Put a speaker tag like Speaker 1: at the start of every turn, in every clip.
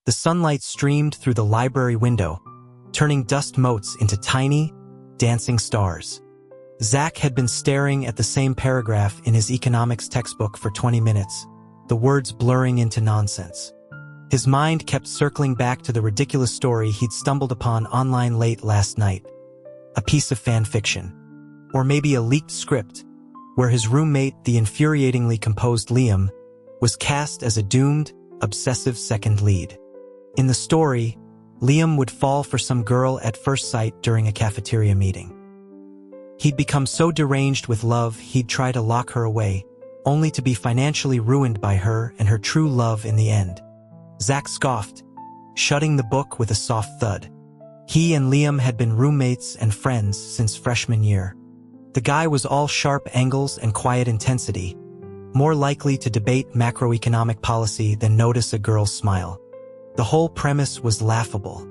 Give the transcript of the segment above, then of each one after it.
Speaker 1: The sunlight streamed through the library window, turning dust motes into tiny, dancing stars. Zach had been staring at the same paragraph in his economics textbook for 20 minutes, the words blurring into nonsense. His mind kept circling back to the ridiculous story he'd stumbled upon online late last night. A piece of fan fiction. Or maybe a leaked script, where his roommate, the infuriatingly composed Liam, was cast as a doomed, obsessive second lead. In the story, Liam would fall for some girl at first sight during a cafeteria meeting. He'd become so deranged with love he'd try to lock her away, only to be financially ruined by her and her true love in the end. Zach scoffed, shutting the book with a soft thud. He and Liam had been roommates and friends since freshman year. The guy was all sharp angles and quiet intensity, more likely to debate macroeconomic policy than notice a girl's smile. The whole premise was laughable.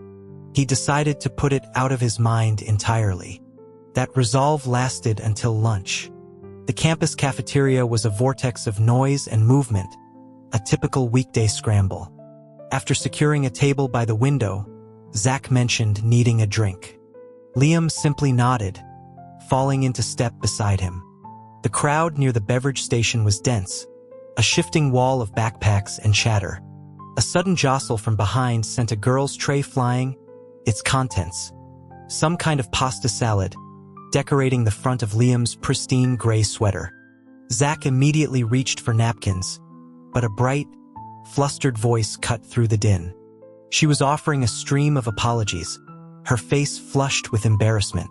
Speaker 1: He decided to put it out of his mind entirely. That resolve lasted until lunch. The campus cafeteria was a vortex of noise and movement, a typical weekday scramble. After securing a table by the window, Zach mentioned needing a drink. Liam simply nodded, falling into step beside him. The crowd near the beverage station was dense, a shifting wall of backpacks and chatter. A sudden jostle from behind sent a girl's tray flying, its contents, some kind of pasta salad, decorating the front of Liam's pristine gray sweater. Zach immediately reached for napkins, but a bright, flustered voice cut through the din. She was offering a stream of apologies, her face flushed with embarrassment.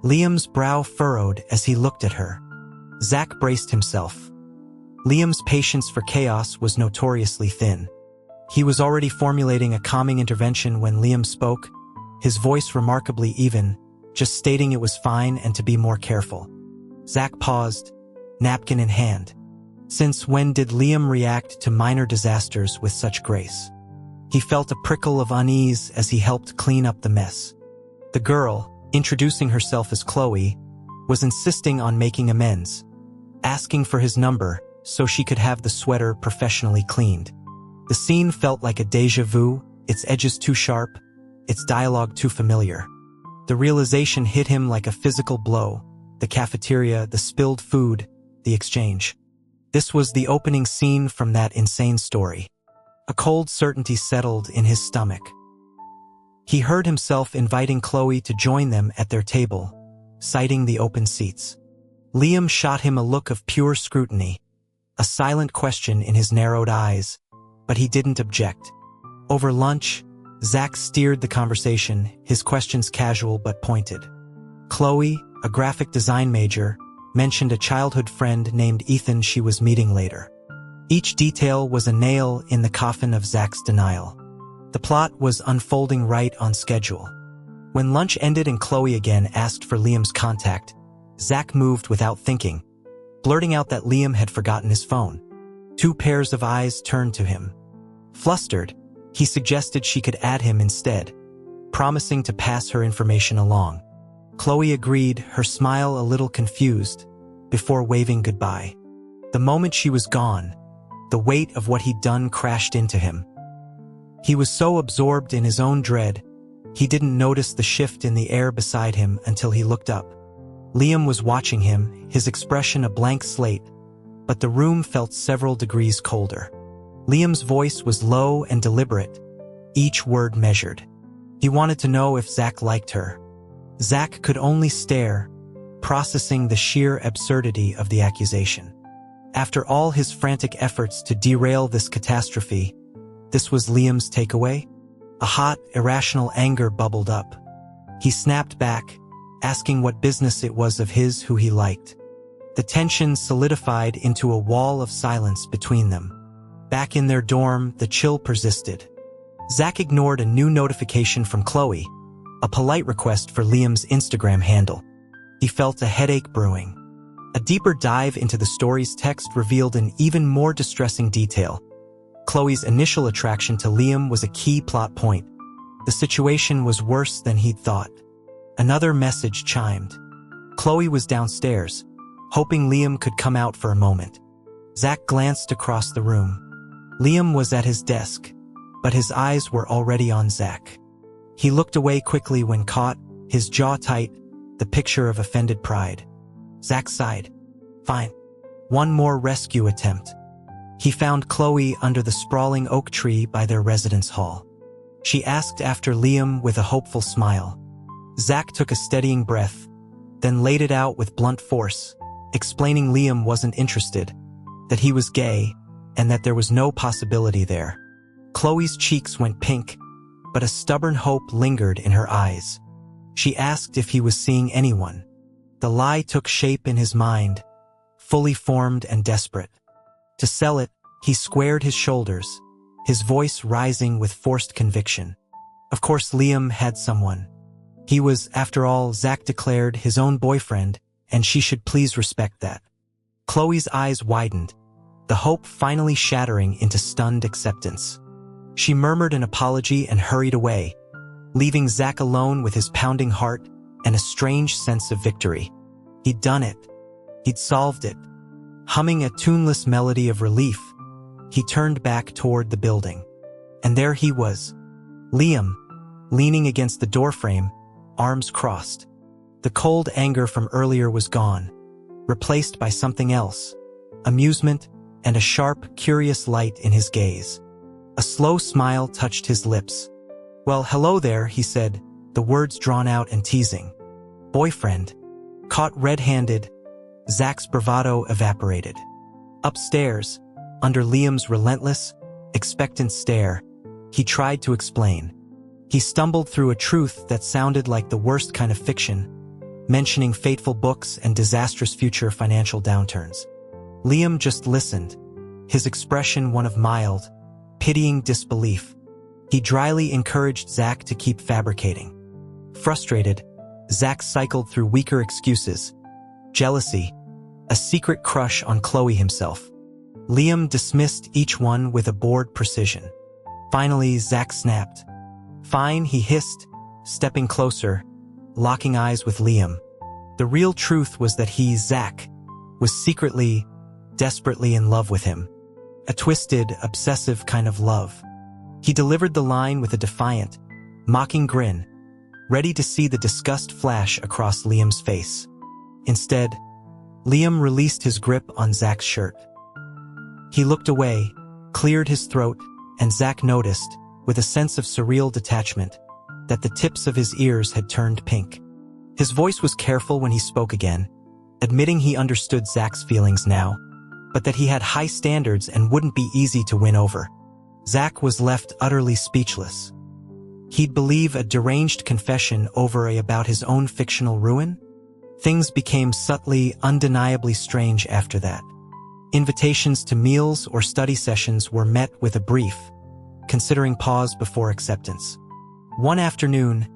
Speaker 1: Liam's brow furrowed as he looked at her. Zach braced himself. Liam's patience for chaos was notoriously thin. He was already formulating a calming intervention when Liam spoke, his voice remarkably even, just stating it was fine and to be more careful. Zach paused, napkin in hand. Since when did Liam react to minor disasters with such grace? He felt a prickle of unease as he helped clean up the mess. The girl, introducing herself as Chloe, was insisting on making amends, asking for his number so she could have the sweater professionally cleaned. The scene felt like a déjà vu, its edges too sharp, its dialogue too familiar. The realization hit him like a physical blow, the cafeteria, the spilled food, the exchange. This was the opening scene from that insane story. A cold certainty settled in his stomach. He heard himself inviting Chloe to join them at their table, citing the open seats. Liam shot him a look of pure scrutiny, a silent question in his narrowed eyes, but he didn't object. Over lunch, Zach steered the conversation, his questions casual but pointed. Chloe, a graphic design major, mentioned a childhood friend named Ethan she was meeting later. Each detail was a nail in the coffin of Zach's denial. The plot was unfolding right on schedule. When lunch ended and Chloe again asked for Liam's contact, Zach moved without thinking, blurting out that Liam had forgotten his phone. Two pairs of eyes turned to him. Flustered, he suggested she could add him instead, promising to pass her information along. Chloe agreed, her smile a little confused, before waving goodbye. The moment she was gone, the weight of what he'd done crashed into him. He was so absorbed in his own dread, he didn't notice the shift in the air beside him until he looked up. Liam was watching him, his expression a blank slate, but the room felt several degrees colder. Liam's voice was low and deliberate, each word measured. He wanted to know if Zach liked her. Zach could only stare, processing the sheer absurdity of the accusation. After all his frantic efforts to derail this catastrophe, this was Liam's takeaway? A hot, irrational anger bubbled up. He snapped back, asking what business it was of his who he liked. The tension solidified into a wall of silence between them. Back in their dorm, the chill persisted. Zach ignored a new notification from Chloe, a polite request for Liam's Instagram handle. He felt a headache brewing. A deeper dive into the story's text revealed an even more distressing detail. Chloe's initial attraction to Liam was a key plot point. The situation was worse than he'd thought. Another message chimed. Chloe was downstairs, hoping Liam could come out for a moment. Zach glanced across the room. Liam was at his desk, but his eyes were already on Zach. He looked away quickly when caught, his jaw tight, the picture of offended pride. Zach sighed. Fine. One more rescue attempt. He found Chloe under the sprawling oak tree by their residence hall. She asked after Liam with a hopeful smile. Zach took a steadying breath, then laid it out with blunt force, explaining Liam wasn't interested, that he was gay, and that there was no possibility there. Chloe's cheeks went pink, but a stubborn hope lingered in her eyes. She asked if he was seeing anyone. The lie took shape in his mind, fully formed and desperate. To sell it, he squared his shoulders, his voice rising with forced conviction. Of course, Liam had someone. He was, after all, Zach declared, his own boyfriend, and she should please respect that. Chloe's eyes widened, the hope finally shattering into stunned acceptance. She murmured an apology and hurried away, leaving Zach alone with his pounding heart and a strange sense of victory. He'd done it. He'd solved it. Humming a tuneless melody of relief, he turned back toward the building. And there he was, Liam, leaning against the doorframe, arms crossed. The cold anger from earlier was gone, replaced by something else, amusement and a sharp, curious light in his gaze. A slow smile touched his lips. Well, hello there, he said, the words drawn out and teasing. Boyfriend. Caught red-handed, Zach's bravado evaporated. Upstairs, under Liam's relentless, expectant stare, he tried to explain. He stumbled through a truth that sounded like the worst kind of fiction, mentioning fateful books and disastrous future financial downturns. Liam just listened, his expression one of mild, pitying disbelief. He dryly encouraged Zach to keep fabricating. Frustrated, Zach cycled through weaker excuses. Jealousy, a secret crush on Chloe himself. Liam dismissed each one with a bored precision. Finally, Zach snapped. Fine, he hissed, stepping closer, locking eyes with Liam. The real truth was that he, Zach, was secretly, desperately in love with him. A twisted, obsessive kind of love. He delivered the line with a defiant, mocking grin, ready to see the disgust flash across Liam's face. Instead, Liam released his grip on Zach's shirt. He looked away, cleared his throat, and Zach noticed, with a sense of surreal detachment, that the tips of his ears had turned pink. His voice was careful when he spoke again, admitting he understood Zach's feelings now, but that he had high standards and wouldn't be easy to win over. Zach was left utterly speechless. He'd believe a deranged confession over about his own fictional ruin? Things became subtly, undeniably strange after that. Invitations to meals or study sessions were met with a brief, considering pause before acceptance. One afternoon,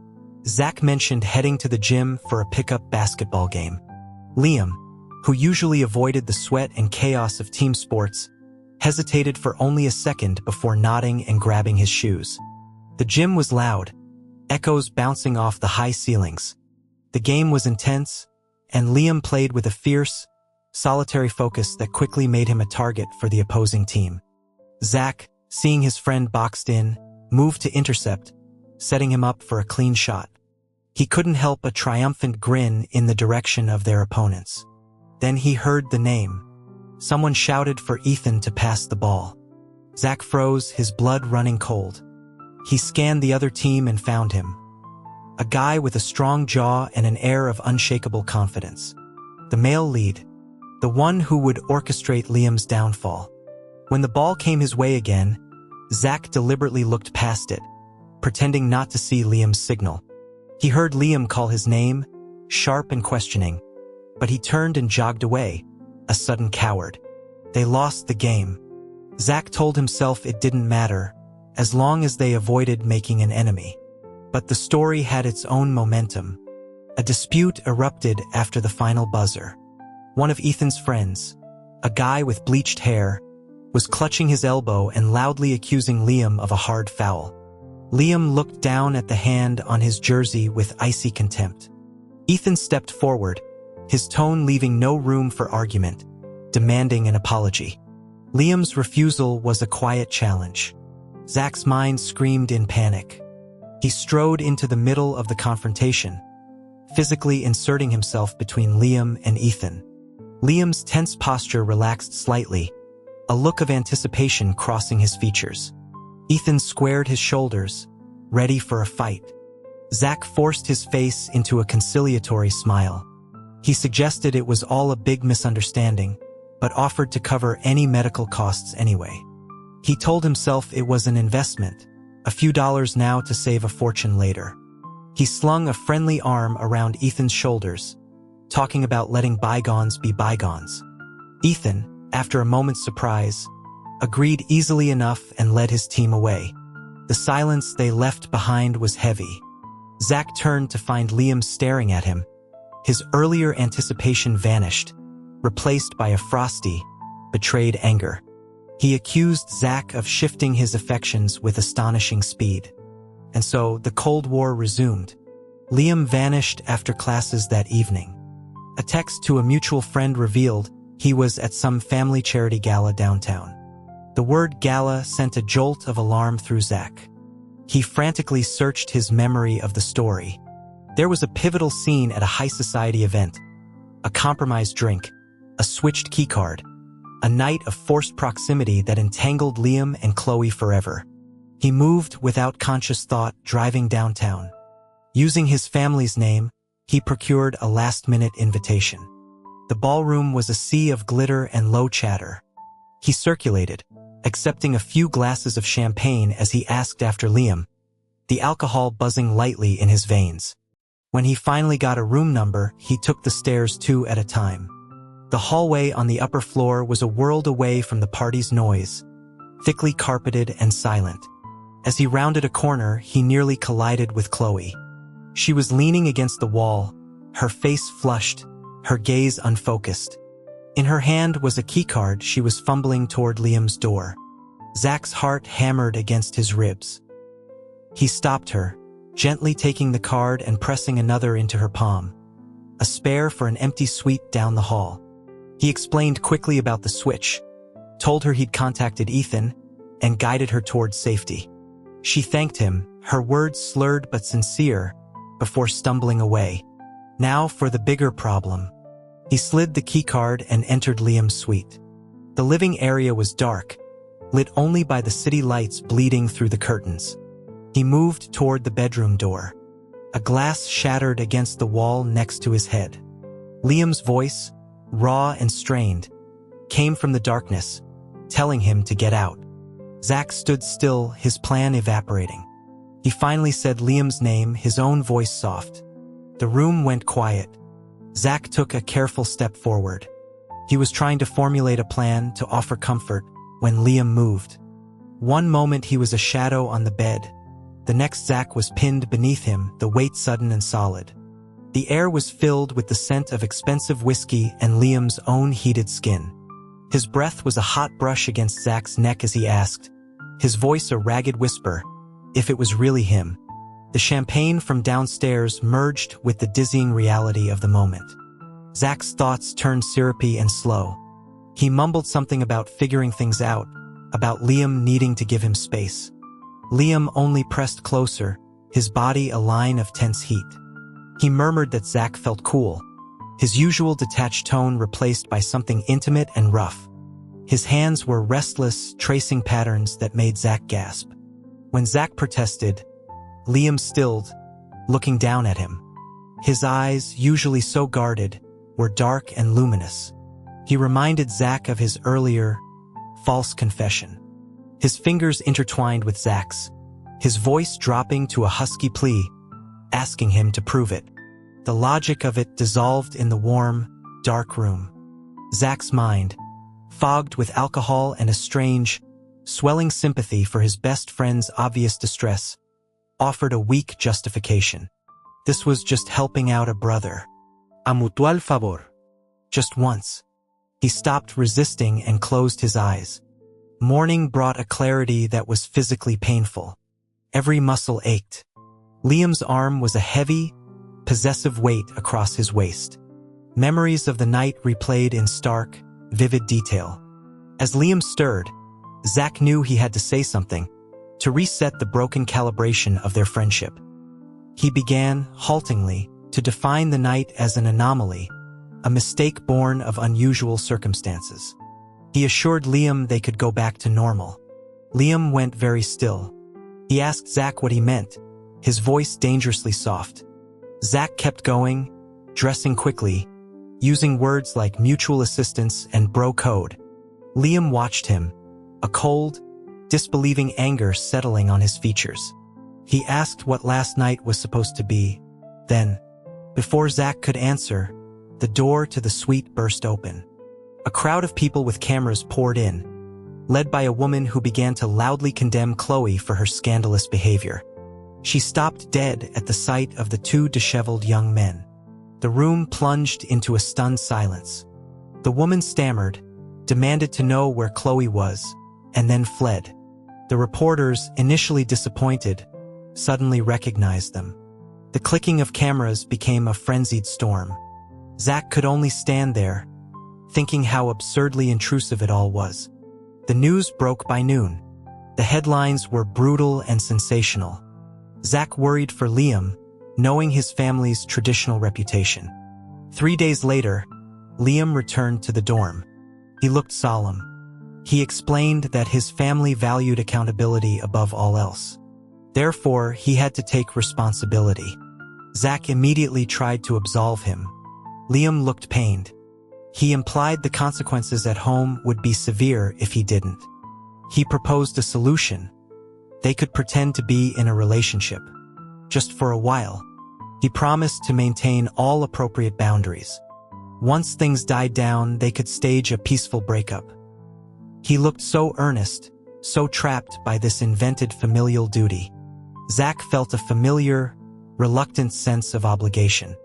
Speaker 1: Zach mentioned heading to the gym for a pickup basketball game. Liam, who usually avoided the sweat and chaos of team sports, hesitated for only a second before nodding and grabbing his shoes. The gym was loud, echoes bouncing off the high ceilings. The game was intense, and Liam played with a fierce, solitary focus that quickly made him a target for the opposing team. Zach, seeing his friend boxed in, moved to intercept, setting him up for a clean shot. He couldn't help a triumphant grin in the direction of their opponents. Then he heard the name. Someone shouted for Ethan to pass the ball. Zach froze, his blood running cold. He scanned the other team and found him. A guy with a strong jaw and an air of unshakable confidence. The male lead. The one who would orchestrate Liam's downfall. When the ball came his way again, Zach deliberately looked past it, pretending not to see Liam's signal. He heard Liam call his name, sharp and questioning, but he turned and jogged away, a sudden coward. They lost the game. Zach told himself it didn't matter, as long as they avoided making an enemy. But the story had its own momentum. A dispute erupted after the final buzzer. One of Ethan's friends, a guy with bleached hair, was clutching his elbow and loudly accusing Liam of a hard foul. Liam looked down at the hand on his jersey with icy contempt. Ethan stepped forward, his tone leaving no room for argument, demanding an apology. Liam's refusal was a quiet challenge. Zach's mind screamed in panic. He strode into the middle of the confrontation, physically inserting himself between Liam and Ethan. Liam's tense posture relaxed slightly, a look of anticipation crossing his features. Ethan squared his shoulders, ready for a fight. Zach forced his face into a conciliatory smile. He suggested it was all a big misunderstanding, but offered to cover any medical costs anyway. He told himself it was an investment, a few dollars now to save a fortune later. He slung a friendly arm around Ethan's shoulders, talking about letting bygones be bygones. Ethan, after a moment's surprise, agreed easily enough and led his team away. The silence they left behind was heavy. Zach turned to find Liam staring at him. His earlier anticipation vanished, replaced by a frosty, betrayed anger. He accused Zach of shifting his affections with astonishing speed. And so the Cold War resumed. Liam vanished after classes that evening. A text to a mutual friend revealed he was at some family charity gala downtown. The word gala sent a jolt of alarm through Zach. He frantically searched his memory of the story. There was a pivotal scene at a high society event, a compromised drink, a switched keycard, a night of forced proximity that entangled Liam and Chloe forever. He moved without conscious thought, driving downtown. Using his family's name, he procured a last-minute invitation. The ballroom was a sea of glitter and low chatter. He circulated, accepting a few glasses of champagne as he asked after Liam, the alcohol buzzing lightly in his veins. When he finally got a room number, he took the stairs 2 at a time. The hallway on the upper floor was a world away from the party's noise, thickly carpeted and silent. As he rounded a corner, he nearly collided with Chloe. She was leaning against the wall, her face flushed, her gaze unfocused. In her hand was a keycard she was fumbling toward Liam's door. Zach's heart hammered against his ribs. He stopped her, gently taking the card and pressing another into her palm. A spare for an empty suite down the hall. He explained quickly about the switch, told her he'd contacted Ethan, and guided her towards safety. She thanked him, her words slurred but sincere, before stumbling away. Now for the bigger problem. He slid the keycard and entered Liam's suite. The living area was dark, lit only by the city lights bleeding through the curtains. He moved toward the bedroom door. A glass shattered against the wall next to his head. Liam's voice, raw and strained, came from the darkness, telling him to get out. Zach stood still, his plan evaporating. He finally said Liam's name, his own voice soft. The room went quiet. Zach took a careful step forward. He was trying to formulate a plan to offer comfort when Liam moved. One moment he was a shadow on the bed. The next Zach was pinned beneath him, the weight sudden and solid. The air was filled with the scent of expensive whiskey and Liam's own heated skin. His breath was a hot brush against Zach's neck as he asked, his voice a ragged whisper, if it was really him. The champagne from downstairs merged with the dizzying reality of the moment. Zach's thoughts turned syrupy and slow. He mumbled something about figuring things out, about Liam needing to give him space. Liam only pressed closer, his body a line of tense heat. He murmured that Zach felt cool, his usual detached tone replaced by something intimate and rough. His hands were restless, tracing patterns that made Zach gasp. When Zach protested, Liam stilled, looking down at him. His eyes, usually so guarded, were dark and luminous. He reminded Zach of his earlier, false confession. His fingers intertwined with Zach's, his voice dropping to a husky plea, asking him to prove it. The logic of it dissolved in the warm, dark room. Zach's mind, fogged with alcohol and a strange, swelling sympathy for his best friend's obvious distress, offered a weak justification. This was just helping out a brother. A mutual favor. Just once. He stopped resisting and closed his eyes. Morning brought a clarity that was physically painful. Every muscle ached. Liam's arm was a heavy, possessive weight across his waist. Memories of the night replayed in stark, vivid detail. As Liam stirred, Zach knew he had to say something, to reset the broken calibration of their friendship. He began, haltingly, to define the night as an anomaly, a mistake born of unusual circumstances. He assured Liam they could go back to normal. Liam went very still. He asked Zach what he meant, his voice dangerously soft. Zach kept going, dressing quickly, using words like mutual assistance and bro code. Liam watched him, a cold, disbelieving anger settling on his features. He asked what last night was supposed to be. Then, before Zach could answer, the door to the suite burst open. A crowd of people with cameras poured in, led by a woman who began to loudly condemn Chloe for her scandalous behavior. She stopped dead at the sight of the two disheveled young men. The room plunged into a stunned silence. The woman stammered, demanded to know where Chloe was, and then fled. The reporters, initially disappointed, suddenly recognized them. The clicking of cameras became a frenzied storm. Zach could only stand there, thinking how absurdly intrusive it all was. The news broke by noon. The headlines were brutal and sensational. Zach worried for Liam, knowing his family's traditional reputation. 3 days later, Liam returned to the dorm. He looked solemn. He explained that his family valued accountability above all else. Therefore, he had to take responsibility. Zach immediately tried to absolve him. Liam looked pained. He implied the consequences at home would be severe if he didn't. He proposed a solution. They could pretend to be in a relationship, just for a while. He promised to maintain all appropriate boundaries. Once things died down, they could stage a peaceful breakup. He looked so earnest, so trapped by this invented familial duty. Zach felt a familiar, reluctant sense of obligation.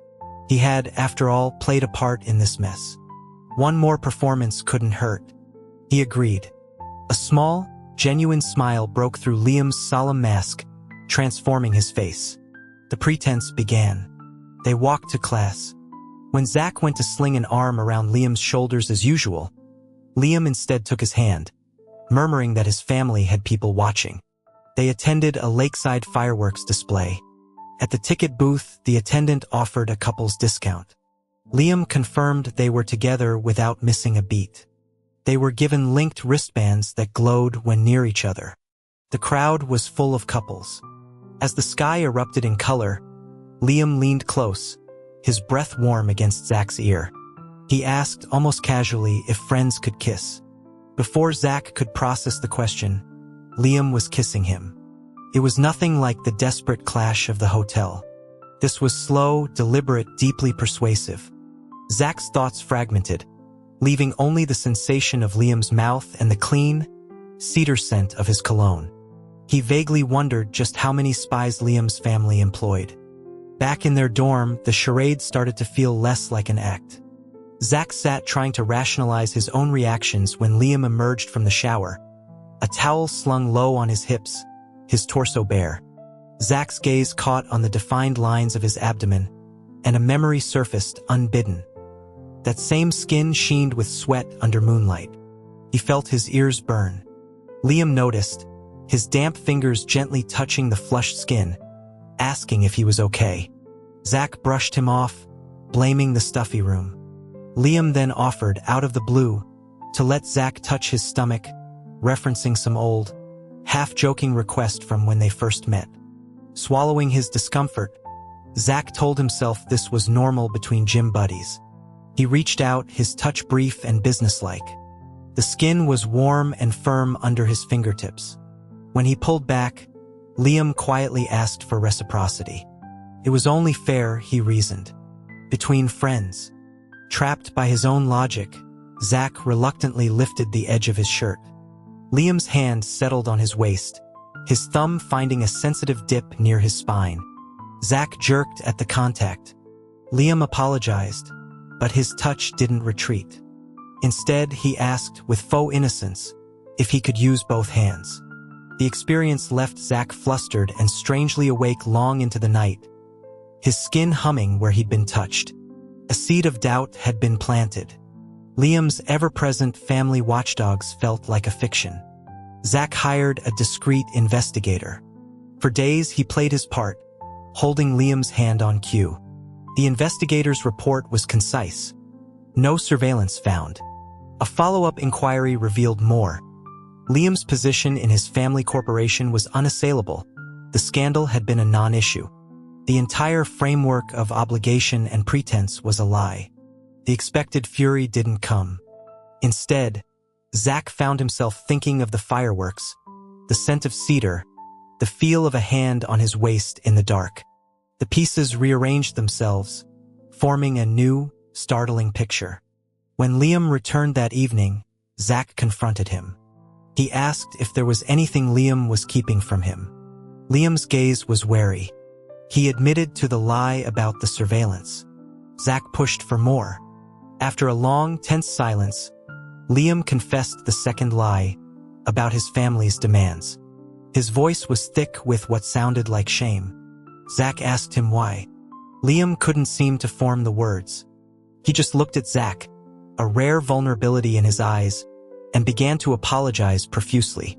Speaker 1: He had, after all, played a part in this mess. One more performance couldn't hurt. He agreed. A small, genuine smile broke through Liam's solemn mask, transforming his face. The pretense began. They walked to class. When Zach went to sling an arm around Liam's shoulders as usual, Liam instead took his hand, murmuring that his family had people watching. They attended a lakeside fireworks display. At the ticket booth, the attendant offered a couple's discount. Liam confirmed they were together without missing a beat. They were given linked wristbands that glowed when near each other. The crowd was full of couples. As the sky erupted in color, Liam leaned close, his breath warm against Zach's ear. He asked almost casually if friends could kiss. Before Zach could process the question, Liam was kissing him. It was nothing like the desperate clash of the hotel. This was slow, deliberate, deeply persuasive. Zach's thoughts fragmented, leaving only the sensation of Liam's mouth and the clean, cedar scent of his cologne. He vaguely wondered just how many spies Liam's family employed. Back in their dorm, the charade started to feel less like an act. Zach sat trying to rationalize his own reactions when Liam emerged from the shower, a towel slung low on his hips, his torso bare. Zach's gaze caught on the defined lines of his abdomen, and a memory surfaced unbidden. That same skin sheened with sweat under moonlight. He felt his ears burn. Liam noticed, his damp fingers gently touching the flushed skin, asking if he was okay. Zach brushed him off, blaming the stuffy room. Liam then offered, out of the blue, to let Zach touch his stomach, referencing some old, half-joking request from when they first met. Swallowing his discomfort, Zach told himself this was normal between gym buddies. He reached out, his touch brief and businesslike. The skin was warm and firm under his fingertips. When he pulled back, Liam quietly asked for reciprocity. It was only fair, he reasoned. Between friends. Trapped by his own logic, Zach reluctantly lifted the edge of his shirt. Liam's hand settled on his waist, his thumb finding a sensitive dip near his spine. Zach jerked at the contact. Liam apologized, but his touch didn't retreat. Instead, he asked, with faux innocence, if he could use both hands. The experience left Zach flustered and strangely awake long into the night, his skin humming where he'd been touched. A seed of doubt had been planted. Liam's ever-present family watchdogs felt like a fiction. Zach hired a discreet investigator. For days, he played his part, holding Liam's hand on cue. The investigator's report was concise. No surveillance found. A follow-up inquiry revealed more. Liam's position in his family corporation was unassailable. The scandal had been a non-issue. The entire framework of obligation and pretense was a lie. The expected fury didn't come. Instead, Zach found himself thinking of the fireworks, the scent of cedar, the feel of a hand on his waist in the dark. The pieces rearranged themselves, forming a new, startling picture. When Liam returned that evening, Zach confronted him. He asked if there was anything Liam was keeping from him. Liam's gaze was wary. He admitted to the lie about the surveillance. Zach pushed for more. After a long, tense silence, Liam confessed the second lie, about his family's demands. His voice was thick with what sounded like shame. Zach asked him why. Liam couldn't seem to form the words. He just looked at Zach, a rare vulnerability in his eyes, and began to apologize profusely.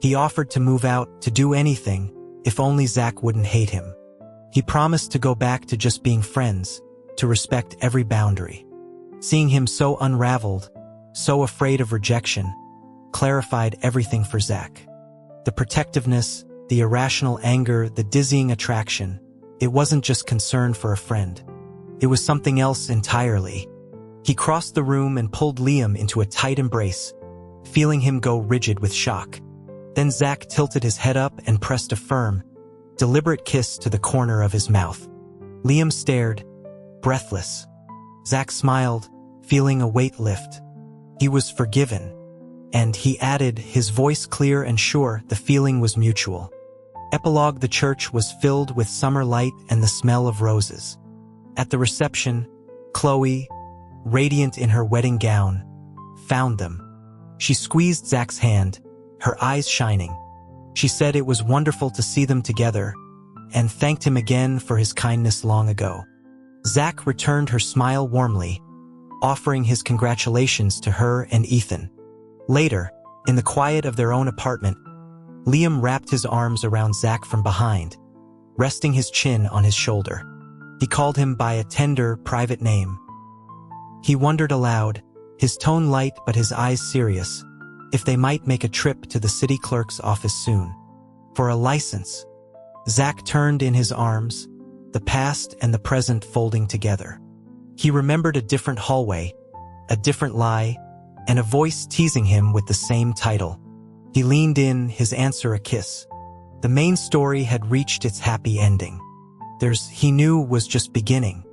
Speaker 1: He offered to move out, to do anything, if only Zach wouldn't hate him. He promised to go back to just being friends, to respect every boundary. Seeing him so unraveled, so afraid of rejection, clarified everything for Zach. The protectiveness, the irrational anger, the dizzying attraction, it wasn't just concern for a friend. It was something else entirely. He crossed the room and pulled Liam into a tight embrace, feeling him go rigid with shock. Then Zach tilted his head up and pressed a firm, deliberate kiss to the corner of his mouth. Liam stared, breathless. Zach smiled, feeling a weight lift. He was forgiven. And he added, his voice clear and sure, the feeling was mutual. Epilogue: the church was filled with summer light and the smell of roses. At the reception, Chloe, radiant in her wedding gown, found them. She squeezed Zach's hand, her eyes shining. She said it was wonderful to see them together, and thanked him again for his kindness long ago. Zach returned her smile warmly, offering his congratulations to her and Ethan. Later, in the quiet of their own apartment, Liam wrapped his arms around Zach from behind, resting his chin on his shoulder. He called him by a tender, private name. He wondered aloud, his tone light but his eyes serious, if they might make a trip to the city clerk's office soon. For a license. Zach turned in his arms, the past and the present folding together. He remembered a different hallway, a different lie, and a voice teasing him with the same title. He leaned in, his answer a kiss. The main story had reached its happy ending. He knew was just beginning.